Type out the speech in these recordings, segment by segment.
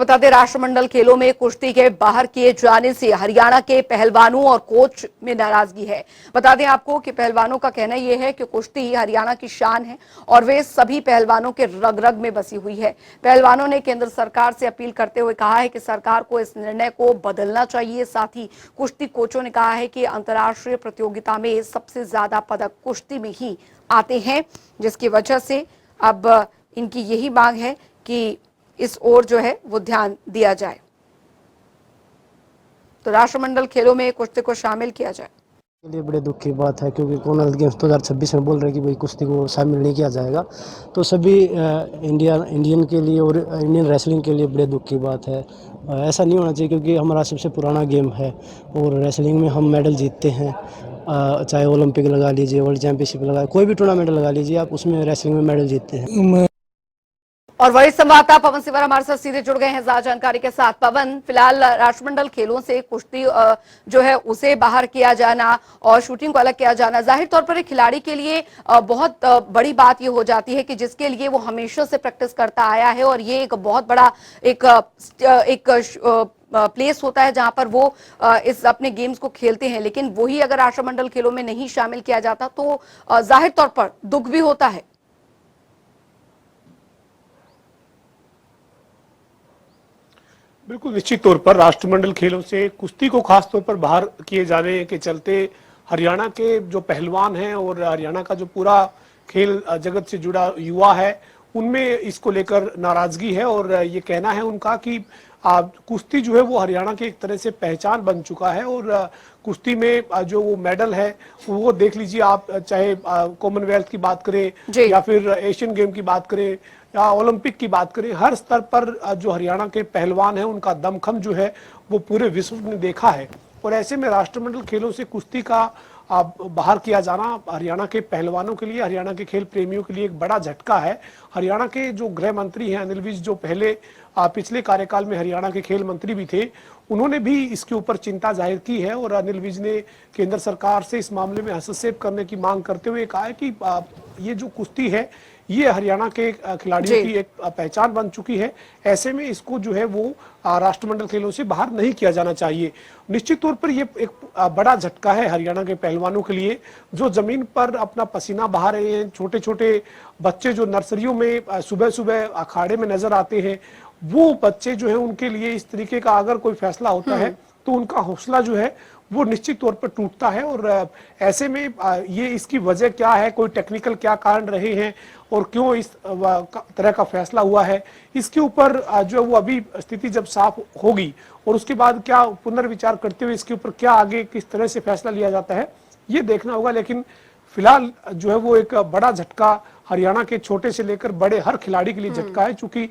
आपको बता दें, राष्ट्रमंडल खेलों में कुश्ती के बाहर किए जाने से हरियाणा के पहलवानों और कोच में नाराजगी है। बता दें आपको कि पहलवानों का कहना यह है कि कुश्ती हरियाणा की शान है और वे सभी पहलवानों के रग रग में बसी हुई है। पहलवानों ने केंद्र सरकार से अपील करते हुए कहा है कि सरकार को इस निर्णय को बदलना चाहिए। साथ ही कुश्ती कोचों ने कहा है कि अंतर्राष्ट्रीय प्रतियोगिता में सबसे ज्यादा पदक कुश्ती में ही आते हैं, जिसकी वजह से अब इनकी यही मांग है कि इस ओर जो है वो ध्यान दिया जाए, तो राष्ट्रमंडल खेलों में कुश्ती को शामिल किया जाए। के लिए बड़े दुख की बात है क्योंकि कॉमनवेल्थ गेम्स 2026 में बोल रहे हैं कि भाई कुश्ती को शामिल नहीं किया जाएगा, तो सभी इंडियन के लिए और इंडियन रेसलिंग के लिए बड़े दुख की बात है। ऐसा नहीं होना चाहिए क्योंकि हमारा सबसे पुराना गेम है और रेसलिंग में हम मेडल जीतते हैं। चाहे ओलंपिक लगा लीजिए, वर्ल्ड चैंपियनशिप लगा, कोई भी टूर्नामेंट लगा लीजिए आप, उसमें रेसलिंग में मेडल जीतते हैं। और वरिष्ठ संवाददाता पवन सिवर हमारे साथ सीधे जुड़ गए हैं ज्यादा जानकारी के साथ। पवन, फिलहाल राष्ट्रमंडल खेलों से कुश्ती जो है उसे बाहर किया जाना और शूटिंग को अलग किया जाना जाहिर तौर पर एक खिलाड़ी के लिए बहुत बड़ी बात ये हो जाती है कि जिसके लिए वो हमेशा से प्रैक्टिस करता आया है और ये एक बहुत बड़ा एक प्लेस होता है जहां पर वो इस अपने गेम्स को खेलते हैं, लेकिन वही अगर राष्ट्रमंडल खेलों में नहीं शामिल किया जाता तो जाहिर तौर पर दुख भी होता है। बिल्कुल, निश्चित तौर पर राष्ट्रमंडल खेलों से कुश्ती को खास तौर पर बाहर किए जाने के चलते हरियाणा के जो पहलवान हैं और हरियाणा का जो पूरा खेल जगत से जुड़ा युवा है उनमें इसको लेकर नाराजगी है और ये कहना है उनका कि कुश्ती जो है वो हरियाणा की एक तरह से पहचान बन चुका है और कुश्ती में जो वो मेडल है वो देख लीजिए आप, चाहे कॉमनवेल्थ की बात करें या फिर एशियन गेम की बात करें या ओलंपिक की बात करें, हर स्तर पर जो हरियाणा के पहलवान हैं उनका दमखम जो है वो पूरे विश्व ने देखा है। और ऐसे में राष्ट्रमंडल खेलों से कुश्ती का बाहर किया जाना हरियाणा के पहलवानों के लिए, हरियाणा के खेल प्रेमियों के लिए एक बड़ा झटका है। हरियाणा के जो गृह मंत्री हैं अनिल विज, जो पहले पिछले कार्यकाल में हरियाणा के खेल मंत्री भी थे, उन्होंने भी इसके ऊपर चिंता जाहिर की है और अनिल विज ने केंद्र सरकार से इस मामले में हस्तक्षेप करने की मांग करते हुए कहा है कि ये जो कुश्ती है ये हरियाणा के खिलाड़ियों की एक पहचान बन चुकी है, ऐसे में इसको जो है वो राष्ट्रमंडल खेलों से बाहर नहीं किया जाना चाहिए। निश्चित तौर पर ये एक बड़ा झटका है हरियाणा के पहलवानों के लिए जो जमीन पर अपना पसीना बहा रहे हैं। छोटे छोटे बच्चे जो नर्सरियों में सुबह सुबह अखाड़े में नजर आते हैं, वो बच्चे जो है उनके लिए इस तरीके का अगर कोई फैसला होता है तो उनका हौसला जो है वो निश्चित तौर पर टूटता है। और ऐसे में ये इसकी वजह क्या है, कोई टेक्निकल क्या कारण रहे हैं और क्यों इस तरह का फैसला हुआ है, इसके ऊपर जो वो अभी स्थिति जब साफ होगी और उसके बाद क्या पुनर्विचार करते हुए इसके ऊपर क्या आगे किस तरह से फैसला लिया जाता है ये देखना होगा। लेकिन फिलहाल जो है वो एक बड़ा झटका हरियाणा के छोटे से लेकर बड़े हर खिलाड़ी के लिए झटका है, चूंकि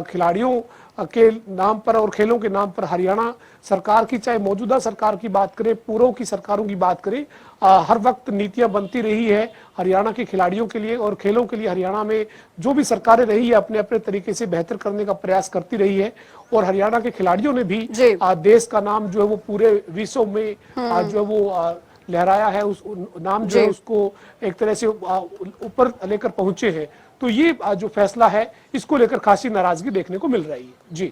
खिलाड़ियों के नाम पर और खेलों के नाम पर हरियाणा सरकार की, चाहे मौजूदा सरकार की बात करें, पूर्व की सरकारों की बात करें, हर वक्त नीतियां बनती रही है हरियाणा के खिलाड़ियों के लिए और खेलों के लिए। हरियाणा में जो भी सरकारें रही है अपने अपने तरीके से बेहतर करने का प्रयास करती रही है और हरियाणा के खिलाड़ियों ने भी देश का नाम जो है वो पूरे विश्व में जो है वो लहराया है, उस नाम जो है उसको एक तरह से ऊपर लेकर पहुंचे हैं। तो ये जो फैसला है इसको लेकर खासी नाराजगी देखने को मिल रही है। जी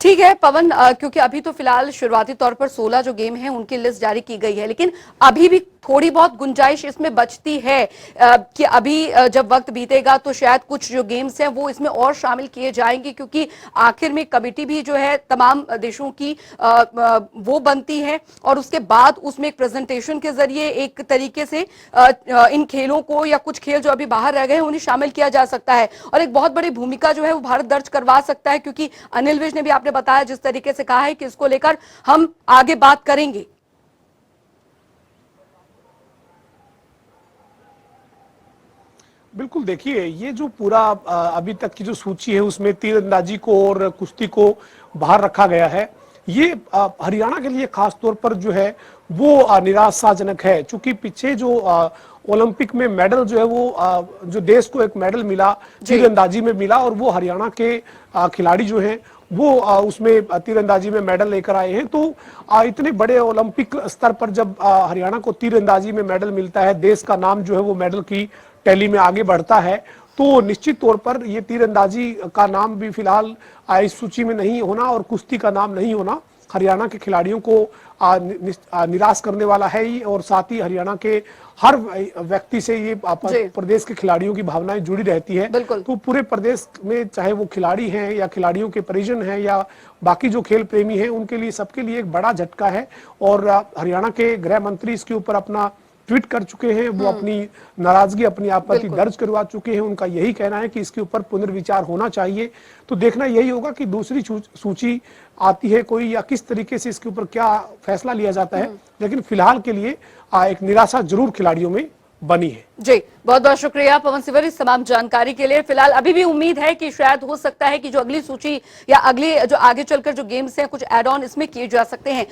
ठीक है पवन, क्योंकि अभी तो फिलहाल शुरुआती तौर पर 16 जो गेम हैं उनकी लिस्ट जारी की गई है, लेकिन अभी भी थोड़ी बहुत गुंजाइश इसमें बचती है कि अभी जब वक्त बीतेगा तो शायद कुछ जो गेम्स हैं वो इसमें और शामिल किए जाएंगे, क्योंकि आखिर में कमेटी भी जो है तमाम देशों की वो बनती है और उसके बाद उसमें एक प्रेजेंटेशन के जरिए एक तरीके से इन खेलों को या कुछ खेल जो अभी बाहर रह गए हैं उन्हें शामिल किया जा सकता है और एक बहुत बड़ी भूमिका जो है वो भारत दर्ज करवा सकता है, क्योंकि अनिल विज ने भी आपने बताया जिस तरीके से कहा है कि इसको लेकर हम आगे बात करेंगे। बिल्कुल, देखिए ये जो पूरा अभी तक की जो सूची है उसमें तीरंदाजी को और कुश्ती को बाहर रखा गया है। ये हरियाणा के लिए खास तौर पर जो है वो निराशाजनक है, क्योंकि पीछे जो ओलंपिक में मेडल जो है वो जो देश को एक मेडल मिला तीरंदाजी में मिला और वो हरियाणा के खिलाड़ी जो हैं वो उसमें तीरंदाजी में मेडल लेकर आए हैं। तो इतने बड़े ओलंपिक स्तर पर जब हरियाणा को तीरंदाजी में मेडल मिलता है, देश का नाम जो है वो मेडल की टैली में आगे बढ़ता है, तो तो निश्चित तौर पर ये तीरंदाजी का नाम भी फिलहाल इस सूची में नहीं होना और कुश्ती का नाम नहीं होना हरियाणा के खिलाड़ियों को निराश करने वाला है ही, और साथ ही हरियाणा के हर व्यक्ति से ये प्रदेश के खिलाड़ियों की भावनाएं जुड़ी रहती है। तो पूरे प्रदेश में चाहे वो खिलाड़ी हैं या खिलाड़ियों के परिजन हैं या बाकी जो खेल प्रेमी हैं, उनके लिए सबके लिए एक बड़ा झटका है। और हरियाणा के गृह मंत्री इसके ऊपर अपना ट्वीट कर चुके हैं, वो अपनी नाराजगी, अपनी आपत्ति दर्ज करवा चुके हैं। उनका यही कहना है कि इसके ऊपर पुनर्विचार होना चाहिए। तो देखना यही होगा कि दूसरी सूची आती है कोई या किस तरीके से इसके ऊपर क्या फैसला लिया जाता है, लेकिन फिलहाल के लिए एक निराशा जरूर खिलाड़ियों में बनी है। जी, बहुत बहुत शुक्रिया पवन सिवर इस तमाम जानकारी के लिए। फिलहाल अभी भी उम्मीद है कि शायद हो सकता है कि जो अगली सूची या अगली जो आगे चलकर जो गेम्स हैं कुछ एड ऑन इसमें किए जा सकते हैं।